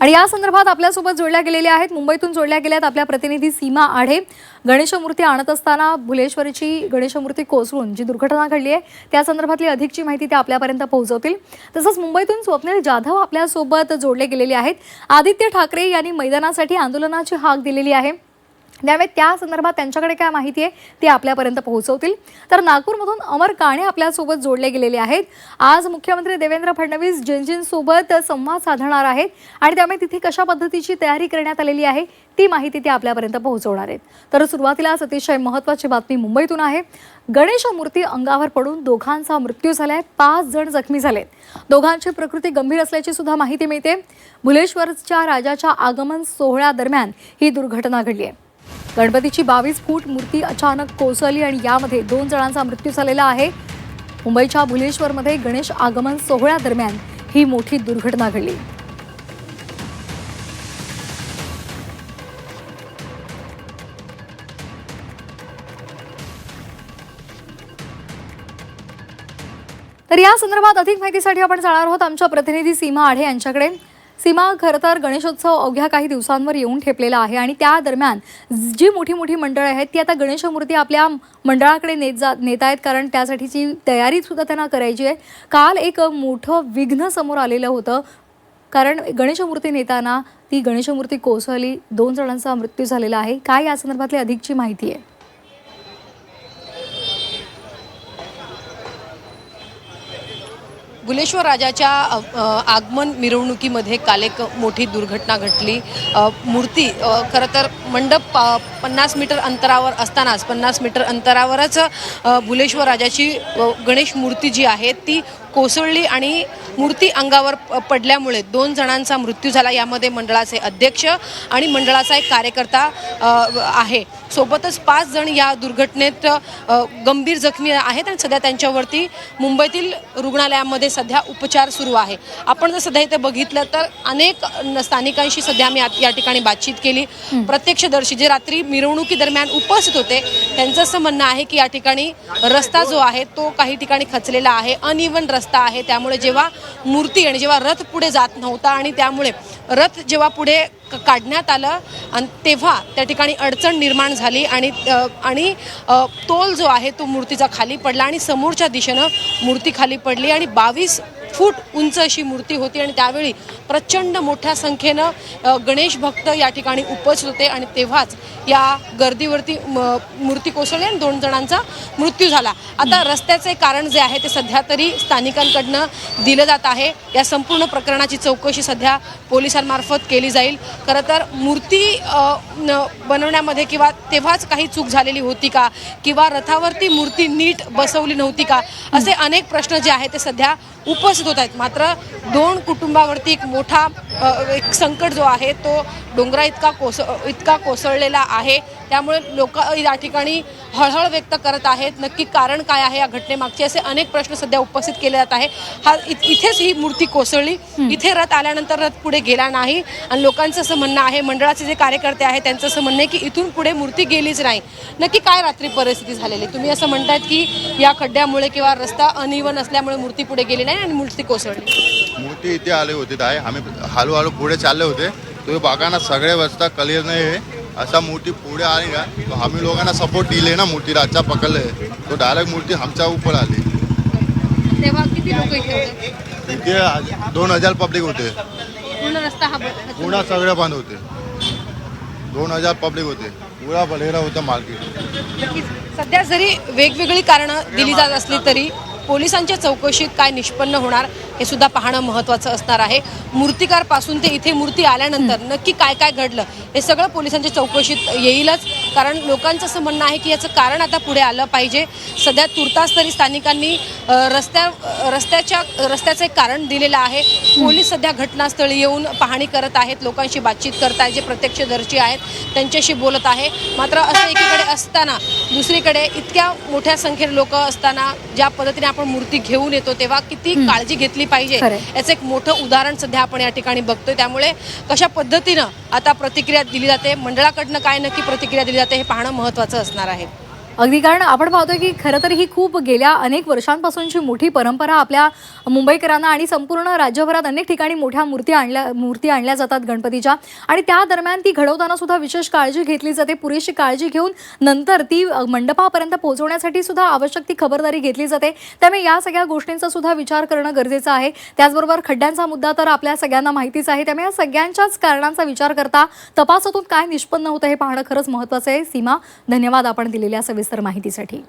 आणि या संदर्भात आपल्यासोबत जोडल्या गेलेल्या आहेत, मुंबईतून जोडल्या गेल्यात आपल्या प्रतिनिधी सीमा आढे। गणेशमूर्ती आणत असताना भुलेश्वरीची गणेशमूर्ती कोसळून जी दुर्घटना घडली आहे त्या संदर्भातली अधिकची माहिती ते आपल्यापर्यंत पोहोचवतील। तसंच मुंबईतून स्वप्नील जाधव आपल्यासोबत जोडले गेलेले आहेत। आदित्य ठाकरे यांनी मैदानासाठी आंदोलनाची हाक दिलेली आहे, त्यामुळे त्या संदर्भात त्यांच्याकडे काय माहिती आहे ते आपल्यापर्यंत पोहोचवतील। तर नागपूरमधून अमर काणे आपल्यासोबत जोडले गेलेले आहेत। आज मुख्यमंत्री देवेंद्र फडणवीस जिंजींसोबत संवाद साधणार आहेत आणि त्यामुळे तिथे कशा पद्धतीची तयारी करण्यात आलेली आहे ती माहिती ते आपल्यापर्यंत पोहोचवणार आहेत। तर सुरुवातीलाच अतिशय महत्त्वाची बातमी मुंबईतून आहे। गणेशमूर्ती अंगावर पडून दोघांचा मृत्यू झालाय, 5 जण जखमी झालेत। दोघांची प्रकृती गंभीर असल्याची सुद्धा माहिती मिळते। भुलेश्वरच्या राजाच्या आगमन सोहळ्यादरम्यान ही दुर्घटना घडली आहे। गणपतीची 22 फूट मूर्ती अचानक कोसळली आणि यामध्ये 2 जणांचा मृत्यू झालेला आहे। मुंबईच्या भुलेश्वरमध्ये गणेश आगमन सोहळ्यादरम्यान ही मोठी दुर्घटना घडली। तर या संदर्भात अधिक माहितीसाठी आपण जाणार आहोत आमच्या प्रतिनिधी सीमा आढे यांच्याकडे। सीमा, खरं तर गणेशोत्सव अवघ्या काही दिवसांवर येऊन ठेपलेला आहे आणि त्या दरम्यान जी मोठी मोठी मंडळं आहेत ती आता गणेशमूर्ती आपल्या मंडळाकडे नेत आहेत, कारण त्यासाठीची तयारी सुद्धा त्यांना करायची आहे। काल एक मोठं विघ्न समोर आलेलं होतं, कारण गणेशमूर्ती नेताना ती गणेशमूर्ती कोसळली, 2 जणांचा मृत्यू झालेला आहे। काय या संदर्भातली अधिकची माहिती आहे? भुलेश्वर राजाच्या आगमन मिरवणुकीमध्ये काल एक मोठी दुर्घटना घडली। मूर्ती खरं तर मंडप 50 मीटर अंतरावर असतानाच 50 मीटर अंतरावरच भुलेश्वर राजाची गणेश मूर्ती जी आहे ती कोसळली आणि मूर्ती अंगावर पडल्यामुळे 2 जणांचा मृत्यू झाला। यामध्ये मंडळाचे अध्यक्ष आणि मंडळाचा एक कार्यकर्ता आहे। सोबतच 5 जण या दुर्घटनेत गंभीर जखमी आहेत आणि सध्या त्यांच्यावरती मुंबईतील रुग्णालयामध्ये सध्या उपचार सुरू आहे। आपण जर सध्या इथे बघितलं तर अनेक स्थानिकांशी सध्या आम्ही या ठिकाणी बातचीत केली। प्रत्यक्षदर्शी जे रात्री मिरवणुकीदरम्यान उपस्थित होते त्यांचं असं म्हणणं आहे की या ठिकाणी रस्ता जो आहे तो काही ठिकाणी खचलेला आहे, अनइवन रस्ता आहे। त्यामुळे जेव्हा मूर्ती आणि जेव्हा रथ पुढे जात नव्हता आणि त्यामुळे रथ जेव्हा पुढे काढण्यात आलं आणि तेव्हा त्या ठिकाणी अडचण निर्माण झाली आणि तोल जो आहे तो मूर्तीचा खाली पडला आणि समोरच्या दिशेनं मूर्ती खाली पडली आणि 22 फूट उंच अशी मूर्ती होती आणि त्यावेळी प्रचंड मोठ्या संख्येनं गणेश भक्त या ठिकाणी उपस्थित होते आणि तेव्हाच या गर्दीवरती मूर्ती कोसळली आणि 2 जणांचा मृत्यू झाला। आता रस्त्याचे कारण जे आहे ते सध्या तरी स्थानिकांकडनं दिलं जात आहे। या संपूर्ण प्रकरणाची चौकशी सध्या पोलिसांमार्फत केली जाईल। खरं तर मूर्ती बनवण्यामध्ये किंवा तेव्हाच काही चूक झालेली होती का, किंवा रथावरती मूर्ती नीट बसवली नव्हती का, असे अनेक प्रश्न जे आहेत ते सध्या उपस्थित होत आहेत। मात्र 2 कुटुंबावरती एक मोठा एक संकट जो आहे तो डोंगरा इतका कोसळलेला आहे। त्यामुळे लोक या ठिकाणी हळहळ व्यक्त करत आहेत। नक्की कारण काय आहे या घटनेमागचे, असे अनेक प्रश्न सध्या उपस्थित केले जात आहे। इथेच ही मूर्ती कोसळली, इथे रथ आल्यानंतर रथ पुढे गेला नाही आणि लोकांचं असं म्हणणं आहे, मंडळाचे जे कार्यकर्ते आहेत त्यांचं असं म्हणणं आहे की इथून पुढे मूर्ती गेलीच नाही। नक्की काय रात्री परिस्थिती झालेली? तुम्ही असं म्हणतायत की या खड्ड्यामुळे किंवा रस्ता अनइवन असल्यामुळे मूर्ती पुढे गेली नाही आणि मूर्ती कोसळली। मूर्ती इथे आले होते, आम्ही हळूहळू पुढे चालले होते, तो बघा ना सगळे रस्ता क्लिअर नाही आहे। असा मूर्ती पुढे आली ना तो आम्ही लोकांना सपोर्ट दिले ना, मूर्तीला अच्छा पकडले तो डायरेक्ट मूर्ती आमच्या ऊपर आली। तेव्हा किती लोक इथे होते? इथे 2000 पब्लिक होते, पूर्ण रस्ता पूर्ण सगळे बंद होते, 2000 पब्लिक होते, पुरा बलेरा होता मार्केट। सध्या जरी वेगवेगळी कारणं दिली जात असली तरी पोलिसांच्या चौकशीत काय निष्पन्न होणार हे सुद्धा पाहणं महत्त्वाचं असणार आहे। मूर्तिकार पासून ते इथे मूर्ती आल्यानंतर नक्की काय काय घडलं हे सगळं पोलिसांच्या चौकशीत येईलच, कारण लोकांचं असं म्हणणं आहे की याचं कारण आता पुढे आलं पाहिजे। सध्या तुर्तास तरी स्थानिकांनी रस्त्याचं एक कारण दिलेलं आहे। पोलीस सध्या घटनास्थळी येऊन पाहणी करत आहेत, लोकांशी बातचीत करत आहेत, जे प्रत्यक्षदर्शी आहेत त्यांच्याशी बोलत आहे। मात्र असं एकीकडे असताना दुसरीकडे इतक्या मोठ्या संख्येने लोक असताना ज्या पद्धतीने आपण मूर्ती घेऊन येतो तेव्हा किती काळजी घेतली पाहिजे याचं एक मोठं उदाहरण सध्या आपण या ठिकाणी बघतोय। त्यामुळे कशा पद्धतीनं आता प्रतिक्रिया दिली जाते, मंडळाकडनं काय नक्की प्रतिक्रिया दिली जाते हे पाहणं महत्त्वाचं असणार आहे। अगदी, कारण आपण पाहतोय की खरं तर ही खूप गेल्या अनेक वर्षांपासूनची मोठी परंपरा आपल्या मुंबईकरांना आणि संपूर्ण राज्यभरात अनेक ठिकाणी मोठ्या मूर्ती आणल्या जातात गणपतीच्या, आणि त्या दरम्यान ती घडवताना सुद्धा विशेष काळजी घेतली जाते. पुरेशी काळजी घेऊन नंतर ती मंडपापर्यंत पोहोचवण्यासाठी सुद्धा आवश्यक ती खबरदारी घेतली जाते. त्यामुळे या सगळ्या गोष्टींचा सुद्धा विचार करणं गरजेचं आहे. त्याचबरोबर खड्ड्यांचा मुद्दा तर आपल्या सगळ्यांना माहितीच आहे. त्यामुळे या सगळ्यांच्याच कारणांचा विचार करता तपासातून काय निष्पन्न होतं हे पाहणं खरंच महत्त्वाचं आहे. सीमा, धन्यवाद आपण दिलेल्या सविस्तर माहितीसाठी.